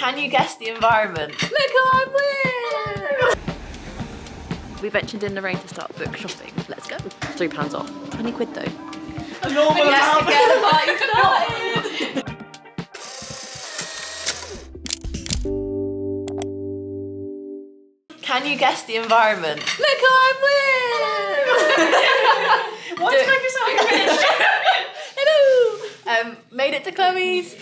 Can you guess the environment? Look who I'm with! We ventured in the rain to start book shopping. Let's go. £3 off. 20 quid though. A normal amount. Get the party started! Can you guess the environment? Look who I'm with! What's going on? Hello! Made it to Chloe's.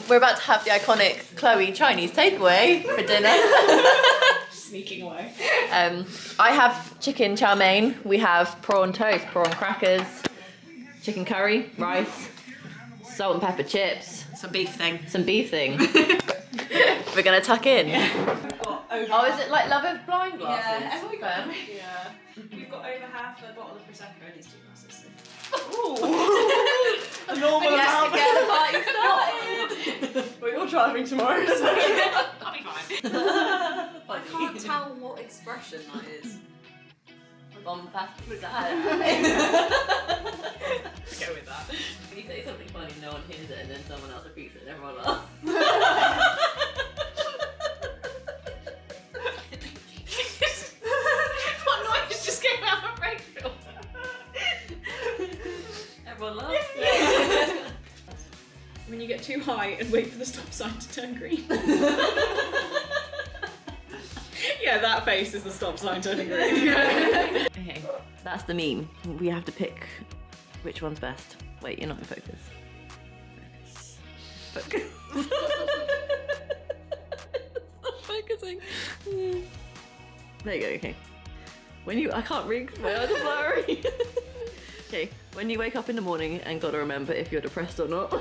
We're about to have the iconic Chloe Chinese takeaway for dinner. Sneaking away. I have chicken chow mein. We have prawn toast, prawn crackers, chicken curry, rice, salt and pepper chips. Some beef thing. Some beef thing. We're gonna tuck in. Oh, is it like Love of Blind glasses? Yeah, every Fair. Yeah. We've got over half a bottle of Prosecco in these 2 glasses. Ooh. A normal amount. Get the party started. Well, you're driving tomorrow, so I'll be fine. I can't tell what expression that is. Bomb fast with that. go with that. When you say something funny, no one hears it, and then someone else repeats it, and everyone laughs. What noise just came out of Rachel? Everyone laughs. When you get too high and wait for the stop sign to turn green. Yeah, that face is the stop sign turning green. Okay, that's the meme. We have to pick which one's best. Wait, you're not in focus. Focus. Focus. Stop focusing. There you go, okay. When you, I can't read because my eyes are blurry. Okay, when you wake up in the morning and gotta remember if you're depressed or not.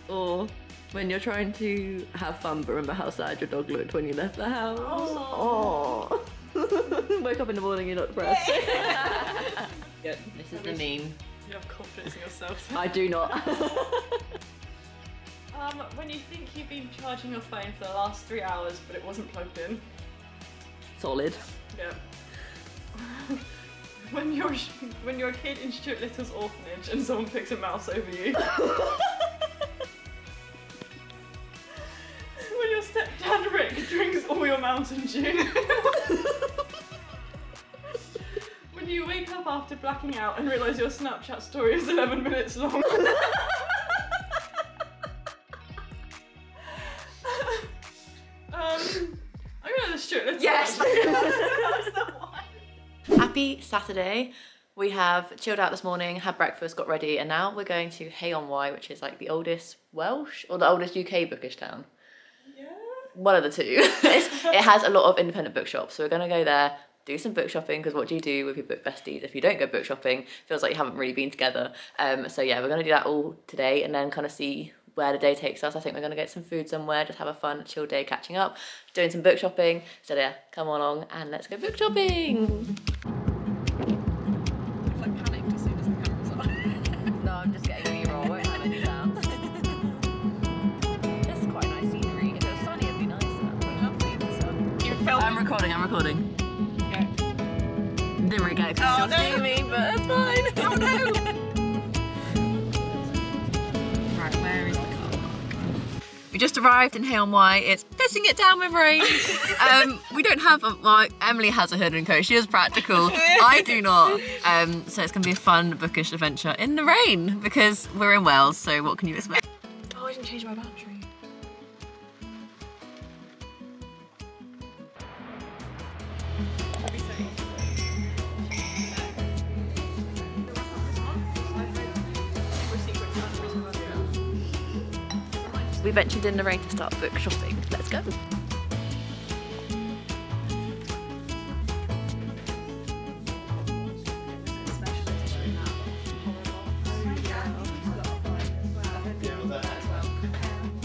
Or when you're trying to have fun but remember how sad your dog looked when you left the house. Oh. Wake up in the morning, you're not depressed. Good. This is the meme. You have confidence in yourself. I do not. When you think you've been charging your phone for the last 3 hours but it wasn't plugged in. Solid. Yeah. When you're a kid in Stuart Little's orphanage and someone picks a mouse over you. When your stepdad Rick drinks all your Mountain Dew. When you wake up after blacking out and realise your Snapchat story is 11 minutes long. I'm going to Stuart Little. Yes! That's the one. Happy Saturday. We have chilled out this morning, had breakfast, got ready, and now we're going to Me My Hye-on-Wye, which is like the oldest Welsh or the oldest UK bookish town. Yeah. One of the two. It has a lot of independent bookshops, so we're going to go there, do some book shopping, because what do you do with your book besties if you don't go book shopping? Feels like you haven't really been together. So yeah, we're going to do that all today and then kind of see where the day takes us. I think we're going to get some food somewhere, just have a fun, chill day catching up, doing some book shopping. So yeah, come along and let's go book shopping. Like panicked as soon as the cameras on. No, I'm just getting a B-roll, won't have any sound. This is quite nice scenery. If it was sunny, it'd be nicer. Lovely, the sun. You're filming. I'm recording. Okay. Didn't really get it because Oh, you still see me, but it's fine. Oh no! Right, where is the car? We just arrived in Me My Hye-on-Wye. It's pissing it down with rain. We don't have well, Emily has a hood and coat. She is practical. I do not. So it's gonna be a fun bookish adventure in the rain because we're in Wales. So what can you expect? Oh, I didn't change my battery. We ventured in the rain to start book shopping. Let's go.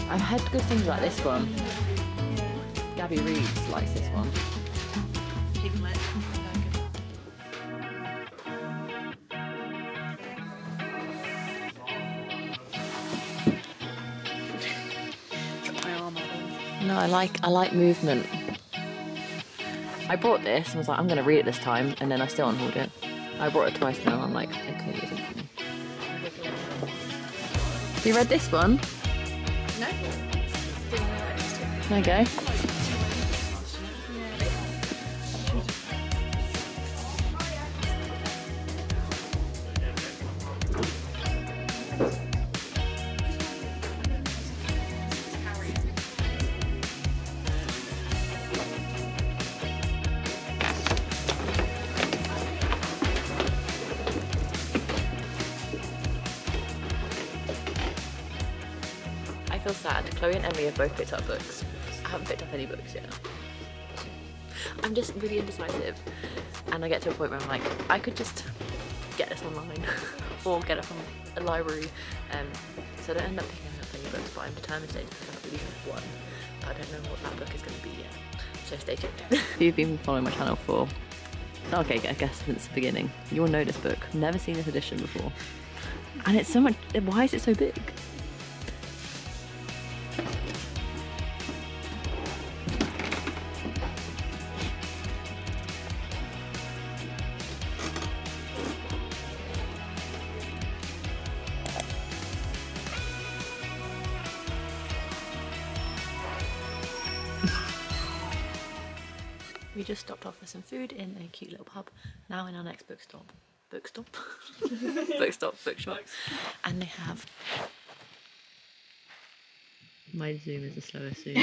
I've heard good things about this one. Gabby Reeves likes this one. Piglet. No, I like movement. I brought this and was like, I'm gonna read it this time, and then I still unhauled it. I brought it twice now. I'm like, okay, it's for me. Have you read this one? No. There you go. I feel sad. Chloe and Emily have both picked up books. I haven't picked up any books yet. I'm just really indecisive, and I get to a point where I'm like, I could just get this online or get it from a library. So I don't end up picking up any books, but I'm determined to pick up at least one. But I don't know what that book is going to be yet. So stay tuned. If you've been following my channel for, okay, I guess since the beginning, you'll know this book. Never seen this edition before. And it's so much, why is it so big? We just stopped off for some food in a cute little pub. Now in our next bookstop. Bookstop? Bookshop. And they have... My zoom is the slowest zoom.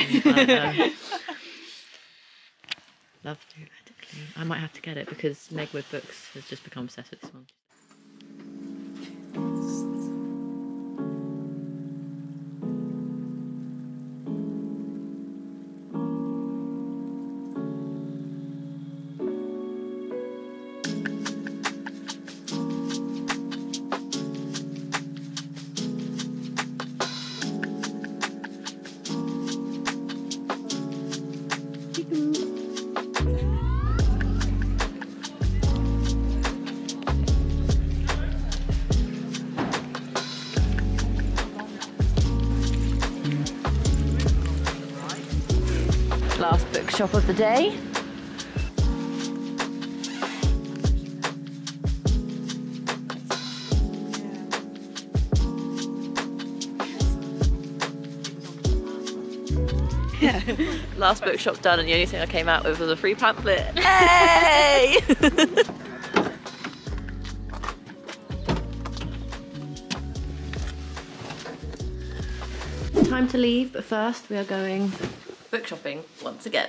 Love to let it clean. I might have to get it because Meg with books has just become obsessed with this one. Last bookshop of the day. Last bookshop's done, and the only thing I came out with was a free pamphlet. Hey! Time to leave, but first we are going book shopping once again.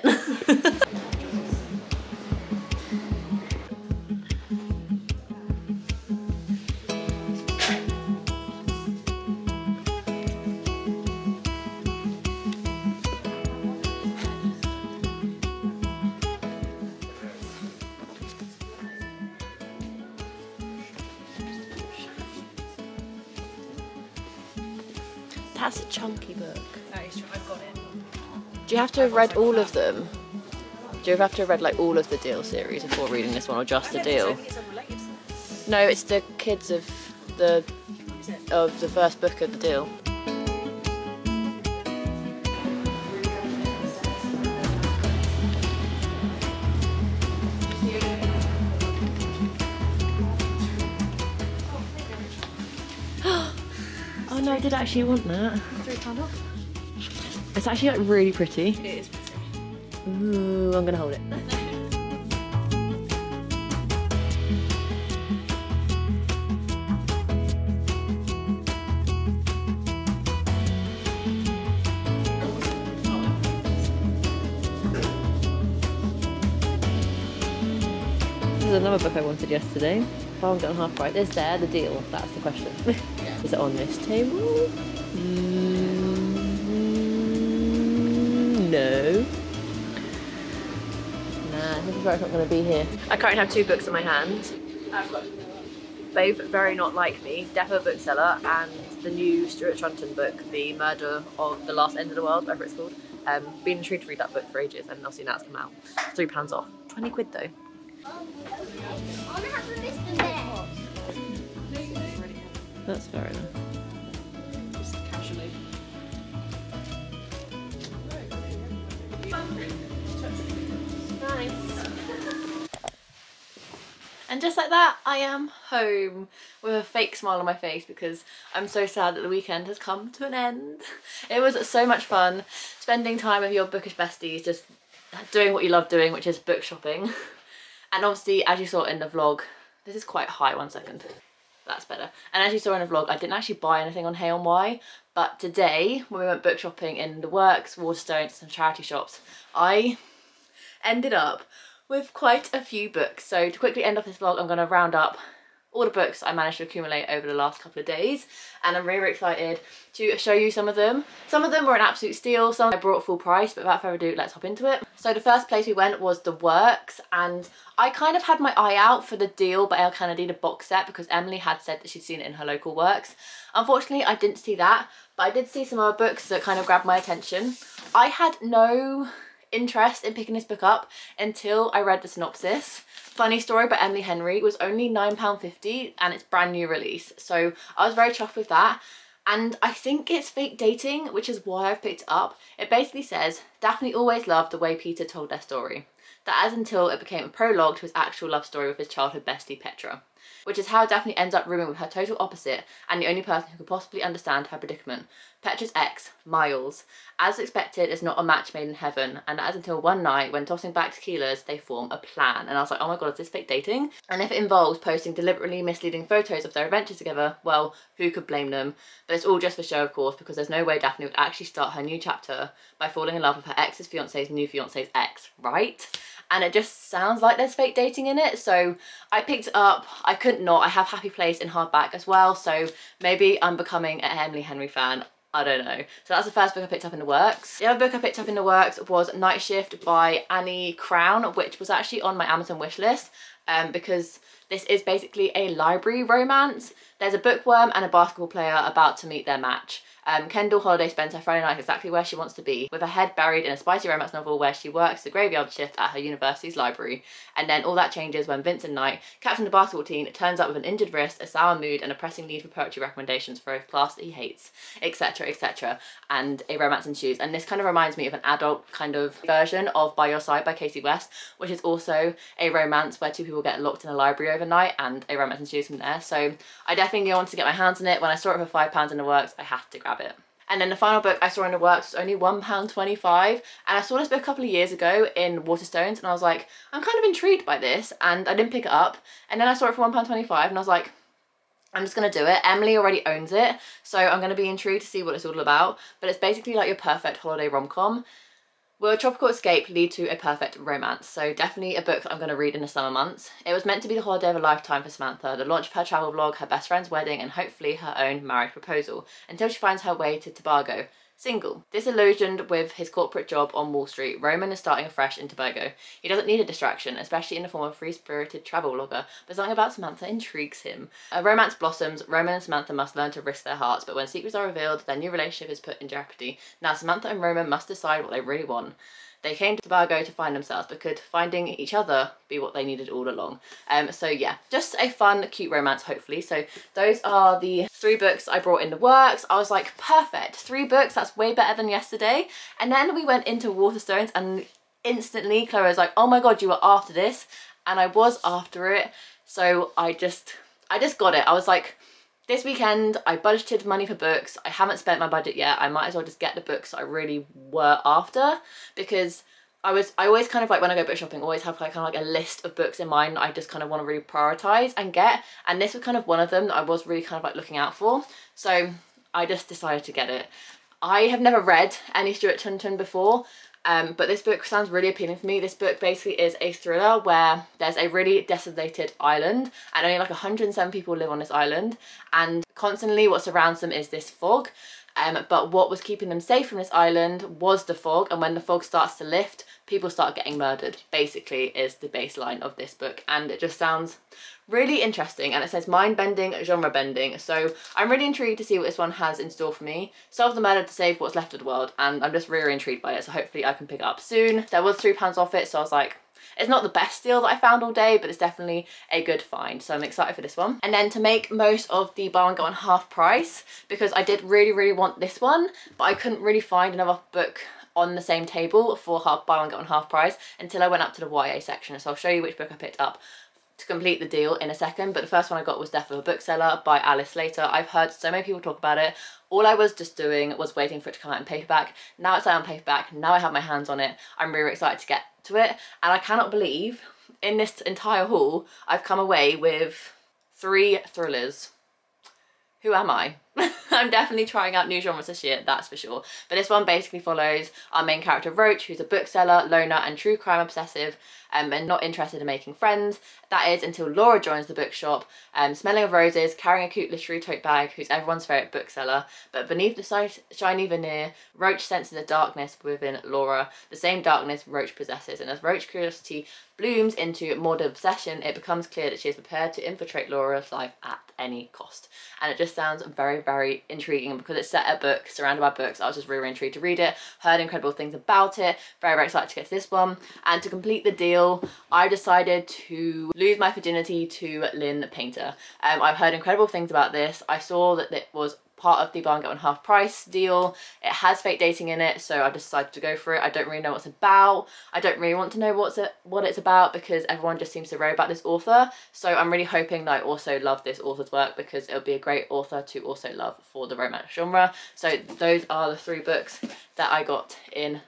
That's a chunky book. That is true, I've got it. Do you have to have read all of them? Do you have to have read like all of the Deal series before reading this one, or just the Deal? No, it's the kids of the first book of the Deal. Oh no, I did actually want that. £3 off. It's actually like really pretty. It is pretty. Ooh, I'm gonna hold it. This is another book I wanted yesterday. Buy one get one half price. Is there the Deal? That's the question. Is it on this table? No. Nah, this is where it's not going to be here. I currently have two books in my hand. I've got Both very not like me. Defo Bookseller and the new Stuart Trunton book, The Murder of the Last End of the World, whatever it's called. Been intrigued to read that book for ages, and obviously now it's come out. £3 off. 20 quid though. That's fair enough. just casually. Nice. And And just like that, I am home with a fake smile on my face because I'm so sad that the weekend has come to an end. It was so much fun spending time with your bookish besties, just doing what you love doing, which is book shopping. And obviously, as you saw in the vlog, this is quite high, 1 second. That's better. And as you saw in the vlog, I didn't actually buy anything on Hye-on-Wye, but today, when we went book shopping in the Works, Waterstones, some charity shops, I ended up with quite a few books. So to quickly end off this vlog, I'm going to round up all the books I managed to accumulate over the last couple of days, and I'm really excited to show you some of them. Some of them were an absolute steal, some I brought full price, but without further ado, let's hop into it. So the first place we went was the Works, and I kind of had my eye out for the Deal by Elle Kennedy, the box set, because Emily had said that she'd seen it in her local Works. Unfortunately, I didn't see that, but I did see some other books that kind of grabbed my attention. I had no interest in picking this book up until I read the synopsis. Funny Story by Emily Henry was only £9.50 and it's brand new release, so I was very chuffed with that. And I think it's fake dating, which is why I've picked it up. It basically says, Daphne always loved the way Peter told their story. That is until it became a prologue to his actual love story with his childhood bestie Petra, which is how Daphne ends up rooming with her total opposite and the only person who could possibly understand her predicament, Petra's ex, Miles. As expected, it's not a match made in heaven, and that is until one night when tossing back tequilas, they form a plan. And I was like, oh my god, is this fake dating? And if it involves posting deliberately misleading photos of their adventures together, well, who could blame them? But it's all just for show, of course, because there's no way Daphne would actually start her new chapter by falling in love with her ex's fiance's new fiance's ex, right? And it just sounds like there's fake dating in it, so I picked it up. I couldn't not. I have Happy Place in hardback as well, so maybe I'm becoming an Emily Henry fan. I don't know. So that's the first book I picked up in the Works. The other book I picked up in the Works was Night Shift by Annie Crown, which was actually on my Amazon wishlist because this is basically a library romance. There's a bookworm and a basketball player about to meet their match. Kendall Holiday spends her Friday night exactly where she wants to be, with her head buried in a spicy romance novel where she works the graveyard shift at her university's library. And then all that changes when Vincent Knight, captain of the basketball team, turns up with an injured wrist, a sour mood, and a pressing need for poetry recommendations for a class that he hates, etc, etc, and a romance ensues. And this kind of reminds me of an adult kind of version of By Your Side by Casey West, which is also a romance where two people get locked in a library overnight and a romance ensues from there. So I definitely wanted to get my hands on it. When I saw it for £5 in the Works, I had to grab it. And then the final book I saw in the Works was only £1.25, and I saw this book a couple of years ago in Waterstones, and I was like, I'm kind of intrigued by this, and I didn't pick it up. And then I saw it for £1.25, and I was like, I'm just gonna do it. Emily already owns it, so I'm gonna be intrigued to see what it's all about. But it's basically like your perfect holiday rom-com. Will a tropical escape lead to a perfect romance? So definitely a book that I'm going to read in the summer months. It was meant to be the holiday of a lifetime for Samantha, the launch of her travel vlog, her best friend's wedding, and hopefully her own marriage proposal, until she finds her way to Tobago, single. Disillusioned with his corporate job on Wall Street, Roman is starting afresh in Tobago. He doesn't need a distraction, especially in the form of a free-spirited travel vlogger, but something about Samantha intrigues him. A romance blossoms, Roman and Samantha must learn to risk their hearts, but when secrets are revealed, their new relationship is put in jeopardy. Now Samantha and Roman must decide what they really want. They came to Tobago to find themselves, but could finding each other be what they needed all along? So yeah, just a fun, cute romance, hopefully. So those are the 3 books I brought in the Works. I was like, perfect, 3 books, that's way better than yesterday. And then we went into Waterstones and instantly Chloe was like, oh my god, you were after this. And I was after it. So I just got it. I was like, this weekend, I budgeted money for books. I haven't spent my budget yet. I might as well just get the books I really were after, because I always kind of like, when I go book shopping, always have like kind of like a list of books in mind that I just kind of want to really prioritize and get. And this was kind of one of them that I was really kind of like looking out for. So I just decided to get it. I have never read any Stuart Tunton before. But this book sounds really appealing for me. This book basically is a thriller where there's a really desolated island and only like 107 people live on this island, and constantly what surrounds them is this fog. But what was keeping them safe from this island was the fog, and when the fog starts to lift, people start getting murdered, basically, is the baseline of this book. And it just sounds really interesting, and it says mind-bending, genre-bending, so I'm really intrigued to see what this one has in store for me. Solve the murder to save what's left of the world, and I'm just really intrigued by it, so hopefully I can pick it up soon. There was £3 off it, so I was like, it's not the best deal that I found all day, but it's definitely a good find, so I'm excited for this one. And then to make most of the buy one get one half price, because I did really want this one, but I couldn't really find another book on the same table for buy one get one half price until I went up to the YA section. So I'll show you which book I picked up to complete the deal in a second, but the first one I got was Death of a Bookseller by Alice Slater. I've heard so many people talk about it. All I was just doing was waiting for it to come out in paperback. Now it's out on paperback, now I have my hands on it. I'm really excited to get to it, and I cannot believe in this entire haul I've come away with 3 thrillers. Who am I? I'm definitely trying out new genres this year, that's for sure. But this one basically follows our main character Roach, who's a bookseller, loner and true crime obsessive, and not interested in making friends. That is until Laura joins the bookshop, smelling of roses, carrying a cute literary tote bag, who's everyone's favourite bookseller. But beneath the shiny veneer, Roach senses a darkness within Laura, the same darkness Roach possesses. And as Roach's curiosity blooms into morbid obsession, it becomes clear that she is prepared to infiltrate Laura's life at any cost. And it just sounds very, very intriguing because it's set at books, surrounded by books. I was just really, really intrigued to read it, heard incredible things about it, very, very excited to get to this one. And to complete the deal, I decided to lose my virginity to Lynn Painter. I've heard incredible things about this. I saw that it was part of the buy one get one half price deal. It has fake dating in it, so I decided to go for it. I don't really know what it's about. I don't really want to know what it's about because everyone just seems to rave about this author. So I'm really hoping that I also love this author's work because it'll be a great author to also love for the romance genre. So those are the 3 books that I got in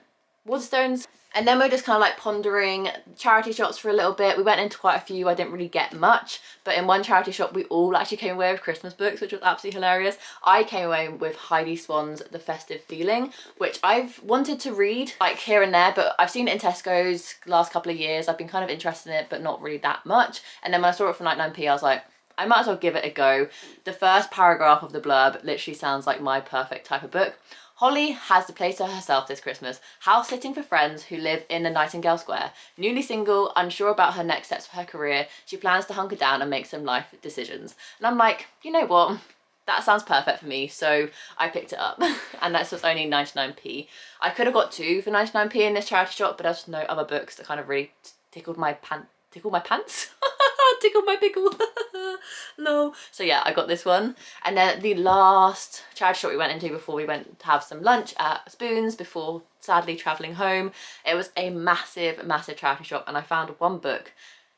Waterstones. And then we were just kind of like pondering charity shops for a little bit. We went into quite a few, I didn't really get much, but in one charity shop we all actually came away with Christmas books, which was absolutely hilarious. I came away with Heidi Swan's The Festive Feeling, which I've wanted to read like here and there, but I've seen it in Tesco's the last couple of years. I've been kind of interested in it, but not really that much. And then when I saw it for 99p, I was like, I might as well give it a go. The first paragraph of the blurb literally sounds like my perfect type of book. Holly has the place to herself this Christmas, house sitting for friends who live in the Nightingale Square. Newly single, unsure about her next steps for her career, she plans to hunker down and make some life decisions. And I'm like, you know what? That sounds perfect for me, so I picked it up. And that's was only 99p. I could have got 2 for 99p in this charity shop, but there's no other books that kind of really tickled my pants. Tickled my pickle. No. So yeah, I got this one. And then the last charity shop we went into before we went to have some lunch at Spoons before sadly travelling home, it was a massive, massive charity shop, and I found one book,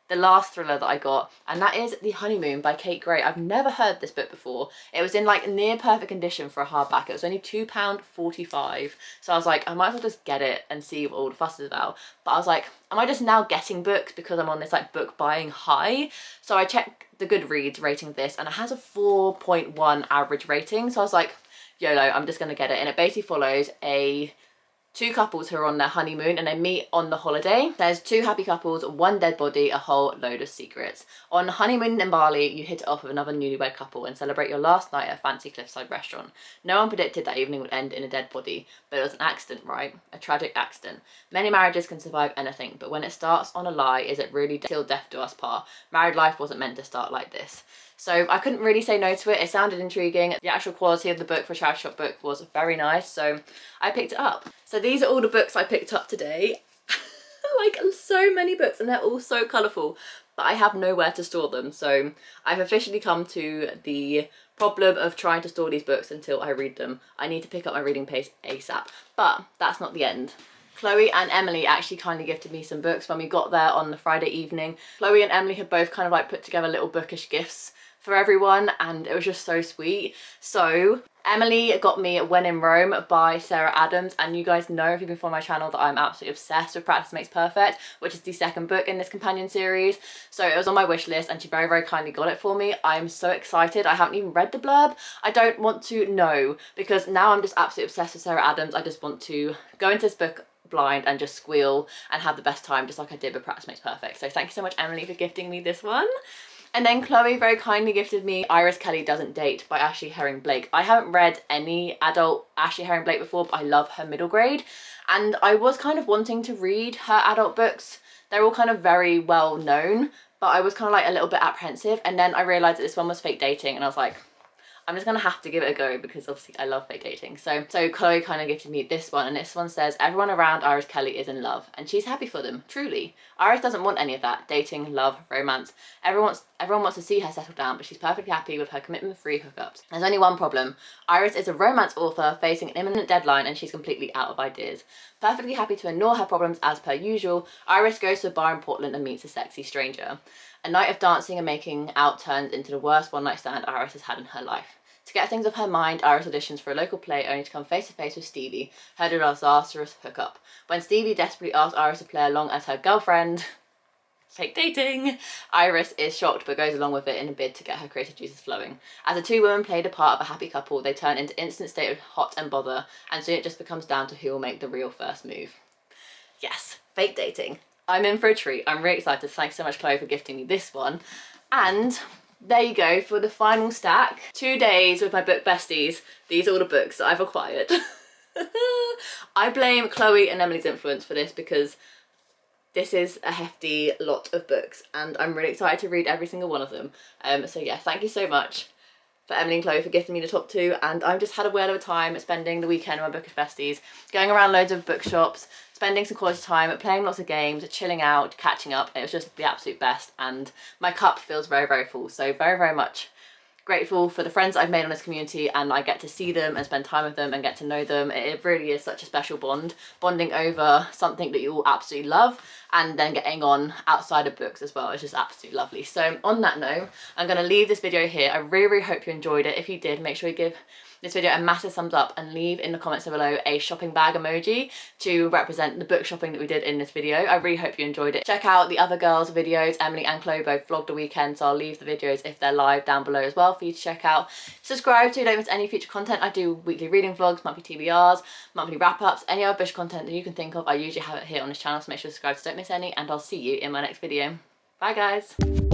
the last thriller that I got, and that is The Honeymoon by Kate Gray. I've never heard this book before. It was in like near perfect condition for a hardback. It was only £2.45. So I was like, I might as well just get it and see what all the fuss is about. But I was like, am I just now getting books because I'm on this like book buying high? So I checked the Goodreads rating of this and it has a 4.1 average rating. So I was like, YOLO, I'm just gonna get it. And it basically follows 2 couples who are on their honeymoon and they meet on the holiday. There's 2 happy couples, 1 dead body, a whole load of secrets. On honeymoon in Bali, you hit it off with another newlywed couple and celebrate your last night at a fancy cliffside restaurant. No one predicted that evening would end in a dead body, but it was an accident, right? A tragic accident. Many marriages can survive anything, but when it starts on a lie, is it really till death do us part? Married life wasn't meant to start like this. So I couldn't really say no to it. It sounded intriguing. The actual quality of the book for a charity shop book was very nice, so I picked it up. So these are all the books I picked up today. Like so many books, and they're all so colourful, but I have nowhere to store them. So I've officially come to the problem of trying to store these books until I read them. I need to pick up my reading pace ASAP, but that's not the end. Chloe and Emily actually kindly gifted me some books when we got there on the Friday evening. Chloe and Emily had both kind of like put together little bookish gifts for everyone, and it was just so sweet. So Emily got me When in Rome by Sarah Adams, and you guys know if you've been following my channel that I'm absolutely obsessed with Practice Makes Perfect, which is the 2nd book in this companion series. So it was on my wish list and she very, very kindly got it for me. I'm so excited. I haven't even read the blurb. I don't want to know because now I'm just absolutely obsessed with Sarah Adams. I just want to go into this book blind and just squeal and have the best time, just like I did with Practice Makes Perfect. So thank you so much, Emily, for gifting me this one. And then Chloe very kindly gifted me Iris Kelly Doesn't Date by Ashley Herring Blake. I haven't read any adult Ashley Herring Blake before, but I love her middle grade. And I was kind of wanting to read her adult books. They're all kind of very well known, but I was kind of like a little bit apprehensive. And then I realised that this one was fake dating, and I was like, I'm just gonna have to give it a go because obviously I love fake dating. So Chloe kind of gifted me this one, and this one says, everyone around Iris Kelly is in love and she's happy for them, truly. Iris doesn't want any of that, dating, love, romance. Everyone wants to see her settle down, but she's perfectly happy with her commitment-free hookups. There's only one problem. Iris is a romance author facing an imminent deadline and she's completely out of ideas. Perfectly happy to ignore her problems as per usual, Iris goes to a bar in Portland and meets a sexy stranger. A night of dancing and making out turns into the worst one-night stand Iris has had in her life. To get things off her mind, Iris auditions for a local play only to come face to face with Stevie, her disastrous hookup. When Stevie desperately asks Iris to play along as her girlfriend, fake dating, Iris is shocked but goes along with it in a bid to get her creative juices flowing. As the two women play the part of a happy couple, they turn into instant state of hot and bother, and soon it just becomes down to who will make the real first move. Yes, fake dating. I'm in for a treat. I'm really excited. Thanks so much, Chloe, for gifting me this one. And there you go for the final stack. 2 days with my book besties. These are all the books that I've acquired. I blame Chloe and Emily's influence for this because this is a hefty lot of books and I'm really excited to read every single one of them. So yeah, thank you so much for Emily and Chloe for gifting me the top 2, and I've just had a whale of a time spending the weekend with my bookish besties, going around loads of bookshops, spending some quality time, playing lots of games, chilling out, catching up. It was just the absolute best and my cup feels very, very full. So very, very much grateful for the friends I've made on this community, and I get to see them and spend time with them and get to know them. It really is such a special bond, bonding over something that you all absolutely love and then getting on outside of books as well. It's just absolutely lovely. So on that note, I'm going to leave this video here. I really, really hope you enjoyed it. If you did, make sure you give this video a massive thumbs up and leave in the comments below a shopping bag emoji to represent the book shopping that we did in this video. I really hope you enjoyed it. Check out the other girls' videos. Emily and Chloe both vlogged a weekend, so I'll leave the videos if they're live down below as well for you to check out. Subscribe so you don't miss any future content. I do weekly reading vlogs, monthly TBRs, monthly wrap-ups, any other bookish content that you can think of. I usually have it here on this channel, so make sure to subscribe so don't miss any, and I'll see you in my next video. Bye guys.